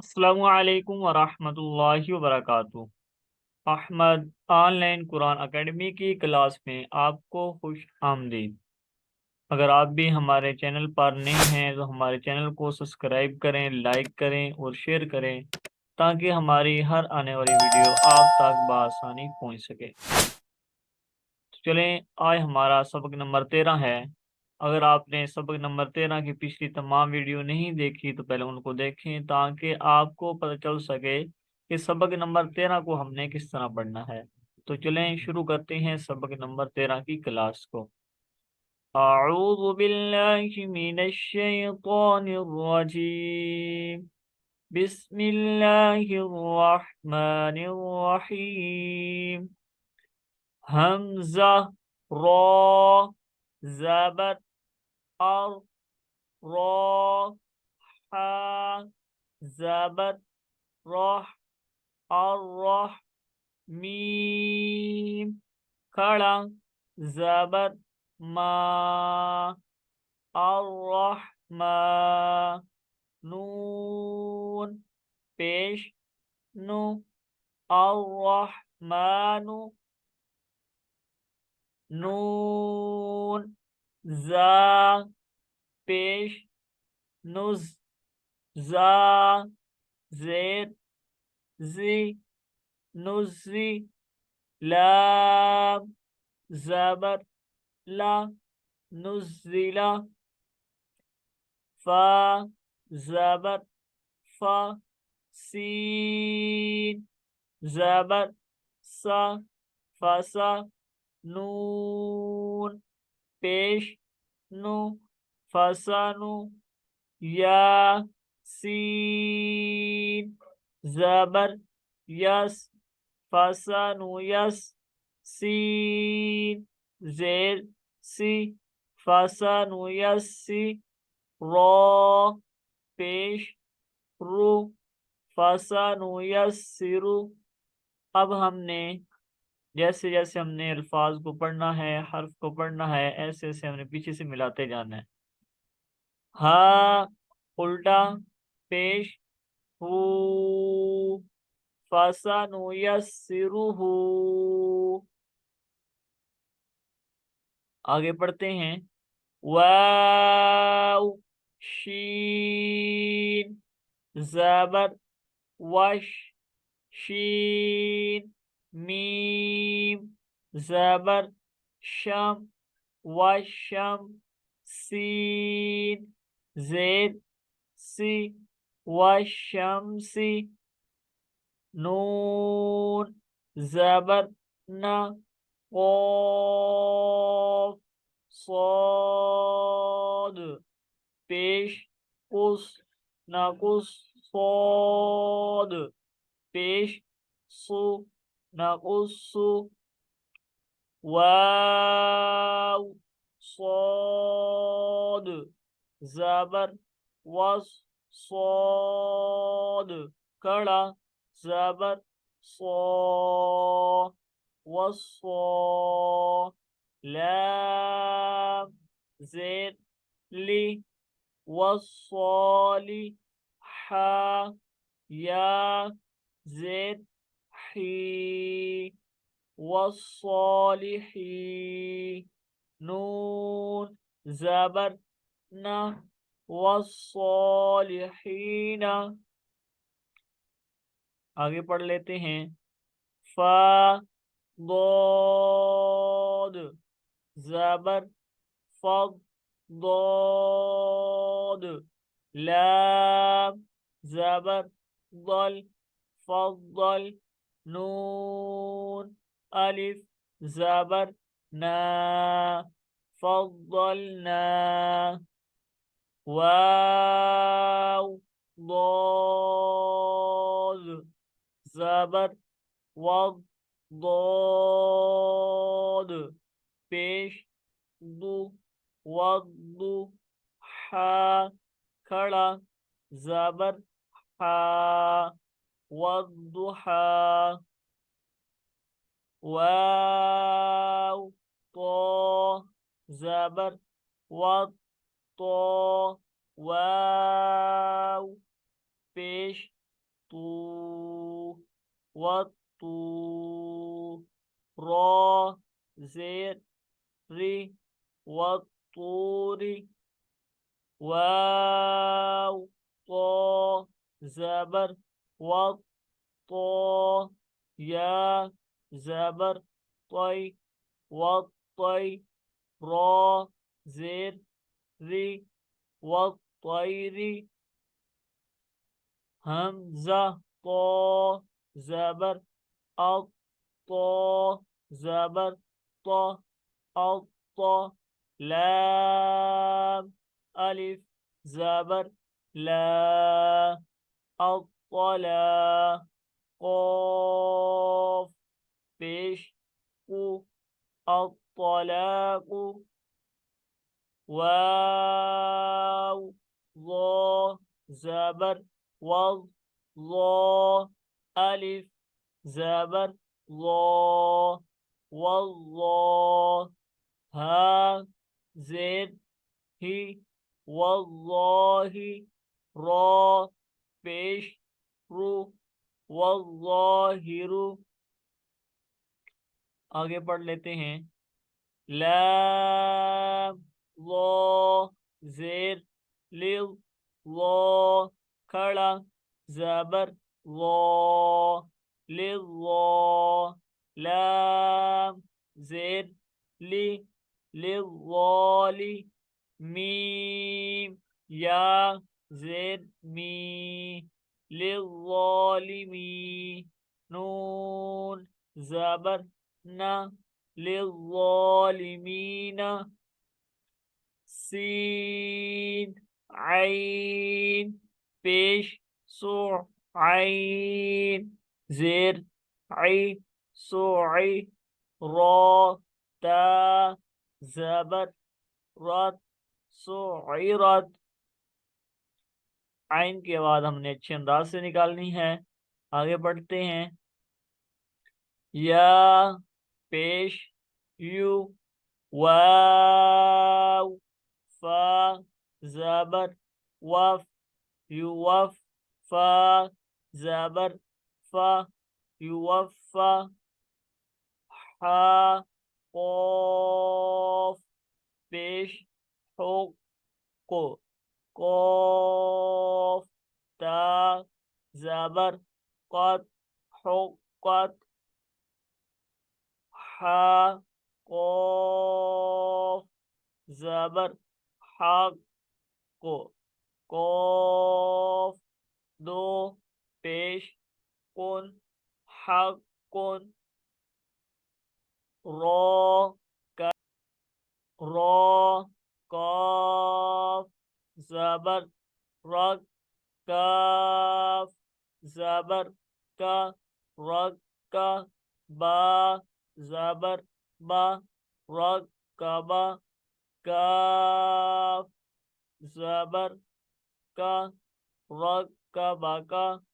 السلام علیکم ورحمۃ اللہ وبرکاتہ۔ Ahmed online Quran academy کی کلاس میں آپ کو خوش آمدید۔ اگر آپ بھی ہمارے چینل پر نئے ہیں تو ہمارے چینل کو سبسکرائب کریں، لائک کریں اور شیئر کریں تاکہ ہماری ہر آنے والی ویڈیو آپ تک بآسانی پہنچ سکے۔ تو چلیں، آج ہمارا سبق نمبر 13 ہے۔ اگر آپ نے سبق نمبر 13 کی پچھلی تمام ویڈیو نہیں دیکھی تو پہلے ان کو دیکھیں تاکہ آپ کو پتہ چل سکے کہ سبق نمبر 13 کو ہم نے کس طرح پڑھنا ہے۔ تو چلیں شروع کرتے ہیں سبق نمبر 13 کی کلاس کو۔ اعوذ باللہ من الشیطان الرجیم، بسم اللہ الرحمن الرحیم۔ حمزہ، را، زبر، ار، را، حا، زبر، رح، الرح، میم، کھڑا، زبر، ما، الرحمہ، نون، پیش، نو، الرحمن، نون، زا، پیش، نز، زا، زیر، زی، نزی، لام، زبر، لا، نزلا، فا، زبر، فا، سین، زبر، سا، فسا، نون، پیش، نو، فسانو، یا، سین، زبر، یس، فسانو یس، سین، زیر، سی، فسانو یس، سی، را، پیش، رو، فسانو یس، سرو۔ اب ہم نے جیسے جیسے ہم نے الفاظ کو پڑھنا ہے، حرف کو پڑھنا ہے، ایسے ایسے ہم نے پیچھے سے ملاتے جانا ہے۔ ہا، الٹا، پیش، ہو، فَسَنُيَسِّرُهُ۔ آگے پڑھتے ہیں۔ واو، شین، زبر، وش، شین، میم، زبر، شم، وشم، سین، زید، سی، وشمسی، نون، زبر، نا، قاف، صاد، پیش، قص، نقص، صاد، پیش، صو، نقص، واو، صاد، زبر، وص، صاد، کڑا، زبر، صا، وصا، لام، زیر، لی، وصالی، حا، یا، زیر، حی، والصالحین، نون، زبر، نا، والصالحین۔ آگے پڑھ لیتے ہیں۔ فا، ضاد، زبر، فض، ضاد، لام، زبر، ضل، فضل، نون، الف، زبر، نا، فضلنا، واو، ضاد، زبر، وض، ضاد، پیش، دو، وضو، حا، کھڑا، زبر، حا، والضحا، واو، طا، زبر، وط، طا، واو، پیش، تو وطو را زیر ری والطور واو طا زبر والطا یا زبر طی والطی را زیر ری والطیر حمزہ طا زبر الطا زبر طا الطا لام الف زبر لا الطلا قاف پیش کو الطلاق واو ظا زبر وظ ظا الف زبر ظا والظا ها زد ہی واللہ را پیش رو والظاہر آگے پڑھ لیتے ہیں لام لا زیر لل لا کھڑا زبر لا للہ لام زیر لی للظالی میم یا زیر می للظالمی نون زبر نا للظالمین سین عین پیش سو عین زیر عی سوعی را تا زبر رات سعرت عین کے بعد ہم نے اچھے انداز سے نکالنی ہے آگے بڑھتے ہیں یا پیش یو واو فا زبر وف یوف فا زبر فا یوفا حا قاف پیش حق قاف تا زبر قد حقت حا قاف زبر حق قاف دو پیش کن حق کن را کاف زبر رگ کاف زبر کا رگ کا با زبر با رگ کا با کاف زبر کا رگ کا با کا